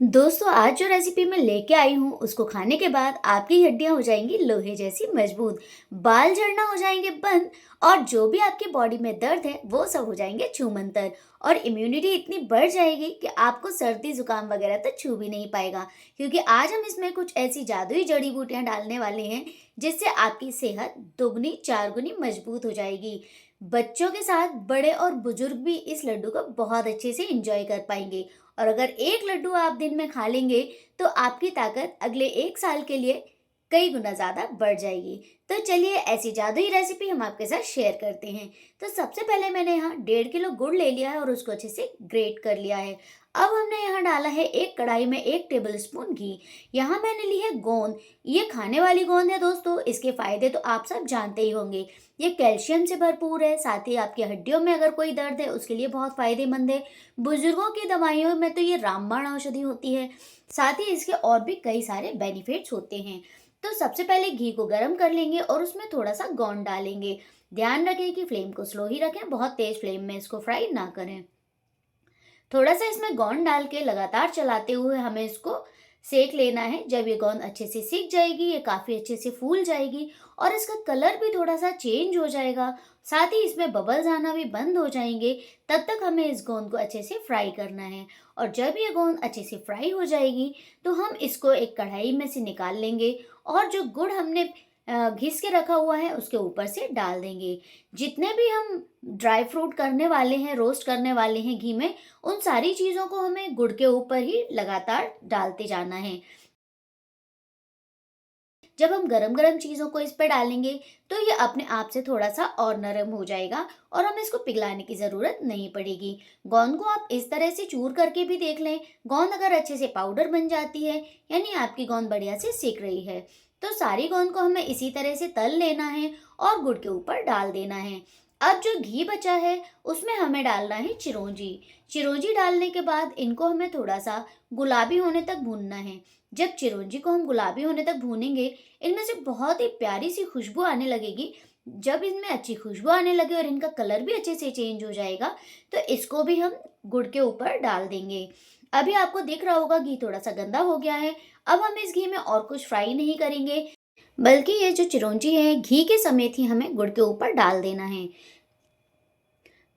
दोस्तों, आज जो रेसिपी मैं लेके आई हूँ उसको खाने के बाद आपकी हड्डियां हो जाएंगी लोहे जैसी मजबूत, बाल झड़ना हो जाएंगे बंद और जो भी आपकी बॉडी में दर्द है वो सब हो जाएंगे छूमंतर। और इम्यूनिटी इतनी बढ़ जाएगी कि आपको सर्दी जुकाम वगैरह तो छू भी नहीं पाएगा, क्योंकि आज हम इसमें कुछ ऐसी जादुई जड़ी बूटियां डालने वाले हैं जिससे आपकी सेहत दुगनी चार गुनी मजबूत हो जाएगी। बच्चों के साथ बड़े और बुजुर्ग भी इस लड्डू को बहुत अच्छे से एंजॉय कर पाएंगे। और अगर एक लड्डू आप दिन में खा लेंगे तो आपकी ताकत अगले 1 साल के लिए कई गुना ज़्यादा बढ़ जाएगी। तो चलिए ऐसी जादुई रेसिपी हम आपके साथ शेयर करते हैं। तो सबसे पहले मैंने यहाँ 1.5 किलो गुड़ ले लिया है और उसको अच्छे से ग्रेट कर लिया है। अब हमने यहाँ डाला है एक कढ़ाई में 1 टेबल स्पून घी। यहाँ मैंने ली है गोंद। ये खाने वाली गोंद है दोस्तों, इसके फायदे तो आप सब जानते ही होंगे। ये कैल्शियम से भरपूर है, साथ ही आपकी हड्डियों में अगर कोई दर्द है उसके लिए बहुत फायदेमंद है। बुजुर्गों की दवाइयों में तो ये रामबाण औषधि होती है। साथ ही इसके और भी कई सारे बेनिफिट्स होते हैं। तो सबसे पहले घी को गर्म कर लेंगे और उसमें थोड़ा सा गोंद डालेंगे। ध्यान रखें कि फ्लेम को स्लो ही रखें, बहुत तेज फ्लेम में इसको फ्राई ना करें। थोड़ा सा इसमें गोंद डाल के लगातार चलाते हुए हमें इसको सेक लेना है। जब ये गोंद अच्छे से सीख जाएगी, ये काफ़ी अच्छे से फूल जाएगी और इसका कलर भी थोड़ा सा चेंज हो जाएगा, साथ ही इसमें बबल्स आना भी बंद हो जाएंगे। तब तक हमें इस गोंद को अच्छे से फ्राई करना है। और जब ये गोंद अच्छे से फ्राई हो जाएगी तो हम इसको एक कढ़ाई में से निकाल लेंगे और जो गुड़ हमने घिस के रखा हुआ है उसके ऊपर से डाल देंगे। जितने भी हम ड्राई फ्रूट करने वाले हैं, रोस्ट करने वाले हैं घी में, उन सारी चीज़ों को हमें गुड़ के ऊपर ही लगातार डालते जाना है। जब हम गरम-गरम चीज़ों को इस पे डालेंगे तो ये अपने आप से थोड़ा-सा और नरम हो जाएगा और हमें इसको पिघलाने की ज़रूरत नहीं पड़ेगी। गोंद को आप इस तरह से चूर करके भी देख लें। गोंद अगर अच्छे से पाउडर बन जाती है, यानी आपकी गोंद बढ़िया से सिक रही है, तो सारी गोंद को हमें इसी तरह से तल लेना है और गुड़ के ऊपर डाल देना है। अब जो घी बचा है उसमें हमें डालना है चिरौंजी। चिरौंजी डालने के बाद इनको हमें थोड़ा-सा गुलाबी होने तक भूनना है। जब चिरौंजी को हम गुलाबी होने तक भूनेंगे, इनमें से बहुत ही प्यारी सी खुशबू आने लगेगी। जब इनमें अच्छी खुशबू आने लगे और इनका कलर भी अच्छे से चेंज हो जाएगा, तो इसको भी हम गुड़ के ऊपर डाल देंगे। अभी आपको दिख रहा होगा घी थोड़ा सा गंदा हो गया है। अब हम इस घी में और कुछ फ्राई नहीं करेंगे, बल्कि ये जो चिरौंजी है घी के समेत ही हमें गुड़ के ऊपर डाल देना है।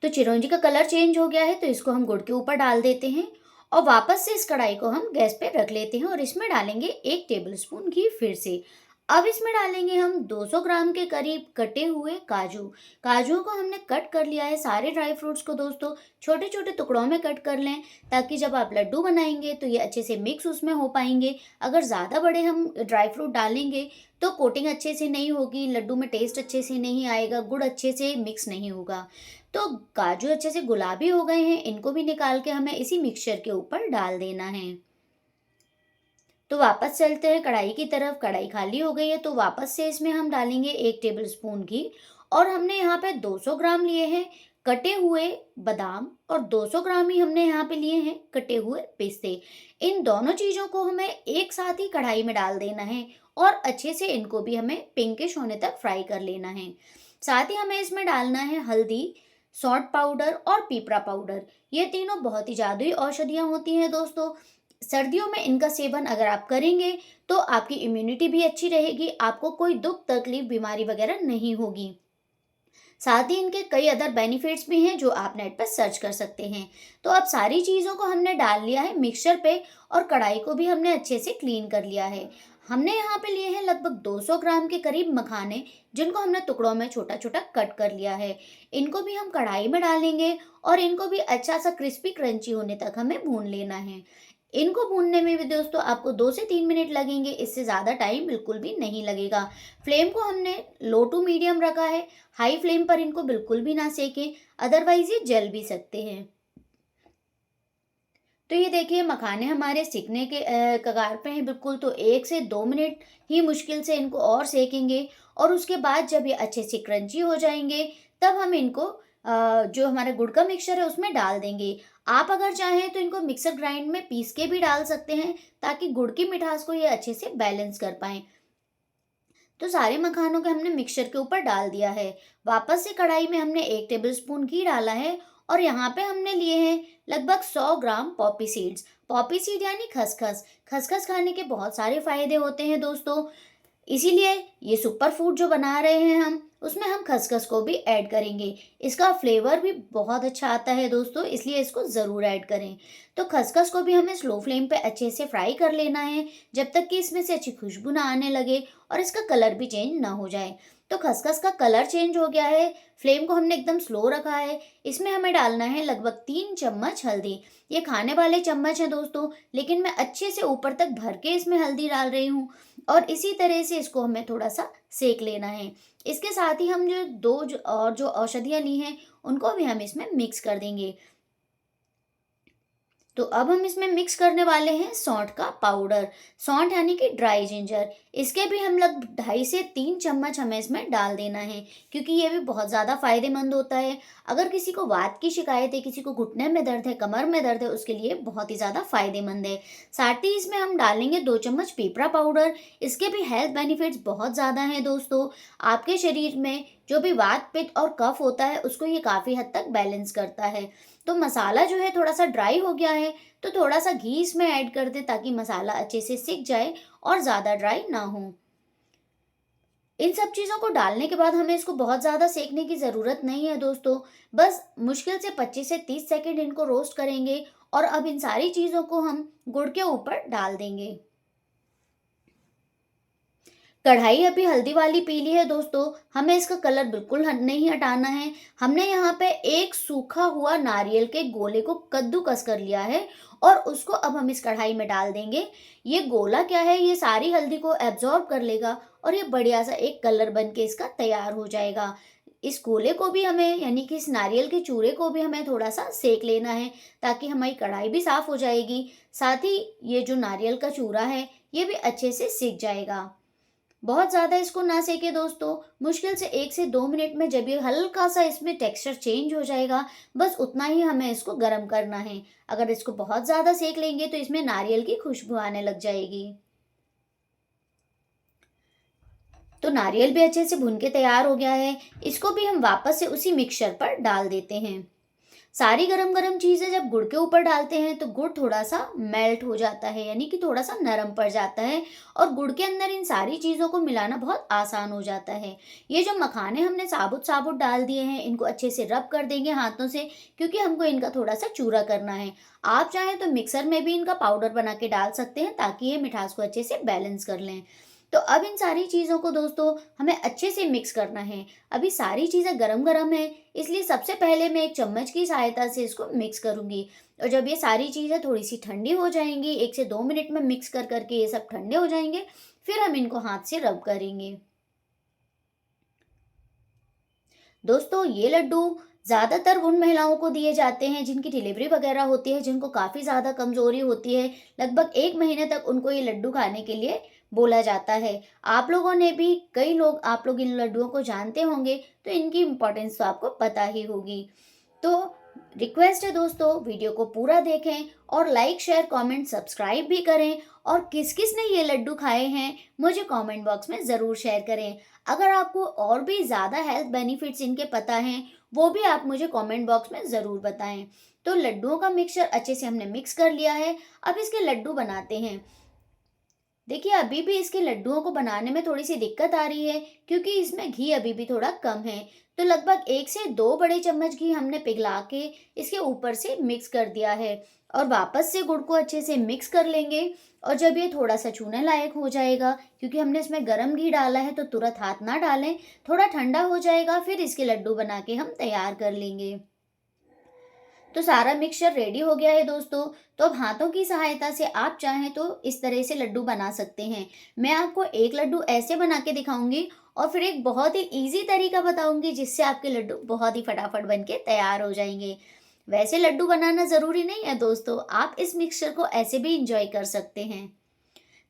तो चिरौंजी का कलर चेंज हो गया है तो इसको हम गुड़ के ऊपर डाल देते हैं और वापस से इस कढ़ाई को हम गैस पे रख लेते हैं और इसमें डालेंगे 1 टेबल स्पून घी फिर से। अब इसमें डालेंगे हम 200 ग्राम के करीब कटे हुए काजू। काजुओं को हमने कट कर लिया है, सारे ड्राई फ्रूट्स को दोस्तों छोटे छोटे टुकड़ों में कट कर लें, ताकि जब आप लड्डू बनाएंगे तो ये अच्छे से मिक्स उसमें हो पाएंगे। अगर ज़्यादा बड़े हम ड्राई फ्रूट डालेंगे तो कोटिंग अच्छे से नहीं होगी, लड्डू में टेस्ट अच्छे से नहीं आएगा, गुड़ अच्छे से मिक्स नहीं होगा। तो काजू अच्छे से गुलाबी हो गए हैं, इनको भी निकाल के हमें इसी मिक्सचर के ऊपर डाल देना है। तो वापस चलते हैं कढ़ाई की तरफ। कढ़ाई खाली हो गई है तो वापस से इसमें हम डालेंगे 1 टेबल स्पून घी और हमने यहाँ पे 200 ग्राम लिए हैं कटे हुए बादाम और 200 ग्राम ही हमने यहाँ पे लिए हैं कटे हुए पिस्ते। इन दोनों चीज़ों को हमें एक साथ ही कढ़ाई में डाल देना है और अच्छे से इनको भी हमें पिंकिश होने तक फ्राई कर लेना है। साथ ही हमें इसमें डालना है हल्दी, सौंठ पाउडर और पीपरा पाउडर। ये तीनों बहुत ही जादुई औषधियाँ होती हैं दोस्तों। सर्दियों में इनका सेवन अगर आप करेंगे तो आपकी इम्यूनिटी भी अच्छी रहेगी, आपको कोई दुख तकलीफ बीमारी वगैरह नहीं होगी। साथ ही इनके कई अदर बेनिफिट्स भी हैं जो आप नेट पर सर्च कर सकते हैं। तो अब सारी चीज़ों को हमने डाल लिया है मिक्सचर पे और कढ़ाई को भी हमने अच्छे से क्लीन कर लिया है। हमने यहाँ पे लिए हैं लगभग 200 ग्राम के करीब मखाने, जिनको हमने टुकड़ों में छोटा छोटा कट कर लिया है। इनको भी हम कढ़ाई में डालेंगे और इनको भी अच्छा सा क्रिस्पी क्रंची होने तक हमें भून लेना है। इनको भूनने में भी दोस्तों आपको 2 से 3 मिनट लगेंगे, इससे ज़्यादा टाइम बिल्कुल भी नहीं लगेगा। फ्लेम को हमने लो टू मीडियम रखा है, हाई फ्लेम पर इनको बिल्कुल भी ना सेकें, अदरवाइज़ ये जल भी सकते हैं। तो ये देखिए मखाने हमारे सिकने के कगार पे हैं बिल्कुल, तो 1 से 2 मिनट ही मुश्किल से इनको और सेकेंगे और उसके बाद जब ये अच्छे से क्रंची हो जाएँगे, तब हम इनको जो हमारा गुड़ का मिक्सचर है उसमें डाल देंगे। आप अगर चाहें तो इनको मिक्सर ग्राइंड में पीस के भी डाल सकते हैं, ताकि गुड़ की मिठास को ये अच्छे से बैलेंस कर पाएँ। तो सारे मखानों को हमने मिक्सचर के ऊपर डाल दिया है। वापस से कढ़ाई में हमने 1 टेबल स्पून घी डाला है और यहाँ पे हमने लिए हैं लगभग 100 ग्राम पॉपी सीड्स। पॉपी सीड यानी खसखस। खसखस खाने के बहुत सारे फायदे होते हैं दोस्तों, इसीलिए ये सुपर फूड जो बना रहे हैं हम, उसमें हम खसखस को भी ऐड करेंगे। इसका फ्लेवर भी बहुत अच्छा आता है दोस्तों, इसलिए इसको ज़रूर ऐड करें। तो खसखस को भी हमें स्लो फ्लेम पे अच्छे से फ्राई कर लेना है, जब तक कि इसमें से अच्छी खुशबू ना आने लगे और इसका कलर भी चेंज ना हो जाए। तो खसखस का कलर चेंज हो गया है, फ्लेम को हमने एकदम स्लो रखा है। इसमें हमें डालना है लगभग 3 चम्मच हल्दी। ये खाने वाले चम्मच हैं दोस्तों, लेकिन मैं अच्छे से ऊपर तक भर के इसमें हल्दी डाल रही हूँ और इसी तरह से इसको हमें थोड़ा-सा सेंक लेना है। इसके साथ ही हम जो औषधियाँ ली हैं, उनको भी हम इसमें मिक्स कर देंगे। तो अब हम इसमें मिक्स करने वाले हैं सौंठ का पाउडर। सौंठ यानी कि ड्राई जिंजर। इसके भी हम लगभग 2.5 से 3 चम्मच हमें इसमें डाल देना है, क्योंकि ये भी बहुत ज़्यादा फायदेमंद होता है। अगर किसी को वात की शिकायत है, किसी को घुटने में दर्द है, कमर में दर्द है, उसके लिए बहुत ही ज़्यादा फायदेमंद है। साथ ही इसमें हम डालेंगे 2 चम्मच पीपरा पाउडर। इसके भी हेल्थ बेनिफिट्स बहुत ज़्यादा हैं दोस्तों। आपके शरीर में जो भी वात पित्त और कफ होता है, उसको ये काफ़ी हद तक बैलेंस करता है। तो मसाला जो है थोड़ा सा ड्राई हो गया है, तो थोड़ा सा घी इसमें ऐड कर दें ताकि मसाला अच्छे से सिक जाए और ज़्यादा ड्राई ना हो। इन सब चीज़ों को डालने के बाद हमें इसको बहुत ज़्यादा सेकने की ज़रूरत नहीं है दोस्तों। बस मुश्किल से 25 से 30 सेकंड इनको रोस्ट करेंगे और अब इन सारी चीज़ों को हम गुड़ के ऊपर डाल देंगे। कढ़ाई अभी हल्दी वाली पीली है दोस्तों, हमें इसका कलर बिल्कुल नहीं हटाना है। हमने यहाँ पे एक सूखा हुआ नारियल के गोले को कद्दूकस कर लिया है और उसको अब हम इस कढ़ाई में डाल देंगे। ये गोला क्या है, ये सारी हल्दी को एब्जॉर्ब कर लेगा और ये बढ़िया सा एक कलर बन के इसका तैयार हो जाएगा। इस गोले को भी हमें यानी कि इस नारियल के चूरे को भी हमें थोड़ा सा सेक लेना है, ताकि हमारी कढ़ाई भी साफ हो जाएगी। साथ ही ये जो नारियल का चूरा है, ये भी अच्छे से सिक जाएगा। बहुत ज़्यादा इसको ना सेकें दोस्तों, मुश्किल से 1 से 2 मिनट में जब ये हल्का-सा इसमें टेक्सचर चेंज हो जाएगा, बस उतना ही हमें इसको गरम करना है। अगर इसको बहुत ज़्यादा सेक लेंगे तो इसमें नारियल की खुशबू आने लग जाएगी। तो नारियल भी अच्छे से भून के तैयार हो गया है, इसको भी हम वापस से उसी मिक्सचर पर डाल देते हैं। सारी गरम-गरम चीज़ें जब गुड़ के ऊपर डालते हैं तो गुड़ थोड़ा-सा मेल्ट हो जाता है, यानी कि थोड़ा-सा नरम पड़ जाता है और गुड़ के अंदर इन सारी चीज़ों को मिलाना बहुत आसान हो जाता है। ये जो मखाने हमने साबुत-साबुत डाल दिए हैं, इनको अच्छे से रब कर देंगे हाथों से, क्योंकि हमको इनका थोड़ा-सा चूरा करना है। आप चाहें तो मिक्सर में भी इनका पाउडर बना के डाल सकते हैं, ताकि ये मिठास को अच्छे से बैलेंस कर लें। तो अब इन सारी चीज़ों को दोस्तों हमें अच्छे से मिक्स करना है। अभी सारी चीज़ें गरम-गरम हैं, इसलिए सबसे पहले मैं एक चम्मच की सहायता से इसको मिक्स करूँगी और जब ये सारी चीज़ें थोड़ी-सी ठंडी हो जाएँगी, 1 से 2 मिनट में मिक्स कर कर के ये सब ठंडे हो जाएँगे, फिर हम इनको हाथ से रब करेंगे। दोस्तों ये लड्डू ज़्यादातर उन महिलाओं को दिए जाते हैं जिनकी डिलीवरी वगैरह होती है, जिनको काफ़ी ज़्यादा कमज़ोरी होती है। लगभग 1 महीने तक उनको ये लड्डू खाने के लिए बोला जाता है। आप लोगों ने भी कई लोग आप लोग इन लड्डुओं को जानते होंगे, तो इनकी इम्पोर्टेंस तो आपको पता ही होगी। तो रिक्वेस्ट है दोस्तों, वीडियो को पूरा देखें और लाइक, शेयर, कमेंट, सब्सक्राइब भी करें और किस-किस ने ये लड्डू खाए हैं, मुझे कमेंट बॉक्स में ज़रूर शेयर करें। अगर आपको और भी ज़्यादा हेल्थ बेनिफिट्स इनके पता हैं, वो भी आप मुझे कमेंट बॉक्स में ज़रूर बताएं। तो लड्डुओं का मिक्सचर अच्छे से हमने मिक्स कर लिया है, अब इसके लड्डू बनाते हैं। देखिए अभी भी इसके लड्डुओं को बनाने में थोड़ी सी दिक्कत आ रही है, क्योंकि इसमें घी अभी भी थोड़ा कम है। तो लगभग 1 से 2 बड़े चम्मच घी हमने पिघला के इसके ऊपर से मिक्स कर दिया है और वापस से गुड़ को अच्छे से मिक्स कर लेंगे। और जब ये थोड़ा सा छूने लायक हो जाएगा, क्योंकि हमने इसमें गर्म घी डाला है, तो तुरंत हाथ ना डालें, थोड़ा ठंडा हो जाएगा, फिर इसके लड्डू बना के हम तैयार कर लेंगे। तो सारा मिक्सचर रेडी हो गया है दोस्तों। तो अब हाथों की सहायता से आप चाहें तो इस तरह से लड्डू बना सकते हैं। मैं आपको एक लड्डू ऐसे बना के दिखाऊंगी और फिर एक बहुत ही इजी तरीका बताऊंगी, जिससे आपके लड्डू बहुत ही फटाफट बन के तैयार हो जाएंगे। वैसे लड्डू बनाना ज़रूरी नहीं है दोस्तों, आप इस मिक्सचर को ऐसे भी इंजॉय कर सकते हैं।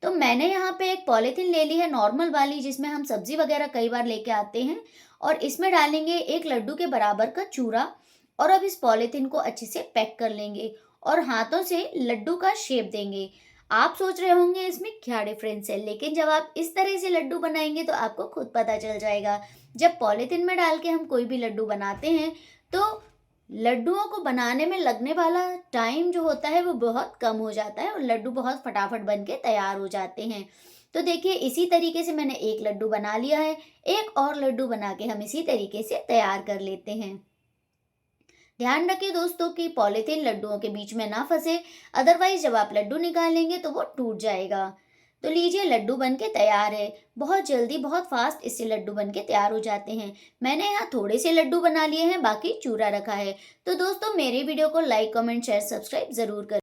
तो मैंने यहाँ पे एक पॉलीथीन ले ली है नॉर्मल वाली, जिसमें हम सब्जी वगैरह कई बार लेके आते हैं, और इसमें डालेंगे 1 लड्डू के बराबर का चूरा और अब इस पॉलीथीन को अच्छे से पैक कर लेंगे और हाथों से लड्डू का शेप देंगे। आप सोच रहे होंगे इसमें क्या डिफरेंस है, लेकिन जब आप इस तरह से लड्डू बनाएंगे तो आपको खुद पता चल जाएगा। जब पॉलीथीन में डाल के हम कोई भी लड्डू बनाते हैं, तो लड्डुओं को बनाने में लगने वाला टाइम जो होता है वो बहुत कम हो जाता है और लड्डू बहुत फटाफट बन के तैयार हो जाते हैं। तो देखिए इसी तरीके से मैंने एक लड्डू बना लिया है, एक और लड्डू बना के हम इसी तरीके से तैयार कर लेते हैं। ध्यान रखिए दोस्तों कि पॉलीथीन लड्डुओं के बीच में ना फंसे, अदरवाइज जब आप लड्डू निकालेंगे तो वो टूट जाएगा। तो लीजिए लड्डू बन के तैयार है। बहुत जल्दी बहुत फास्ट इससे लड्डू बन के तैयार हो जाते हैं। मैंने यहाँ थोड़े से लड्डू बना लिए हैं, बाकी चूरा रखा है। तो दोस्तों मेरे वीडियो को लाइक कमेंट शेयर सब्सक्राइब जरूर करें।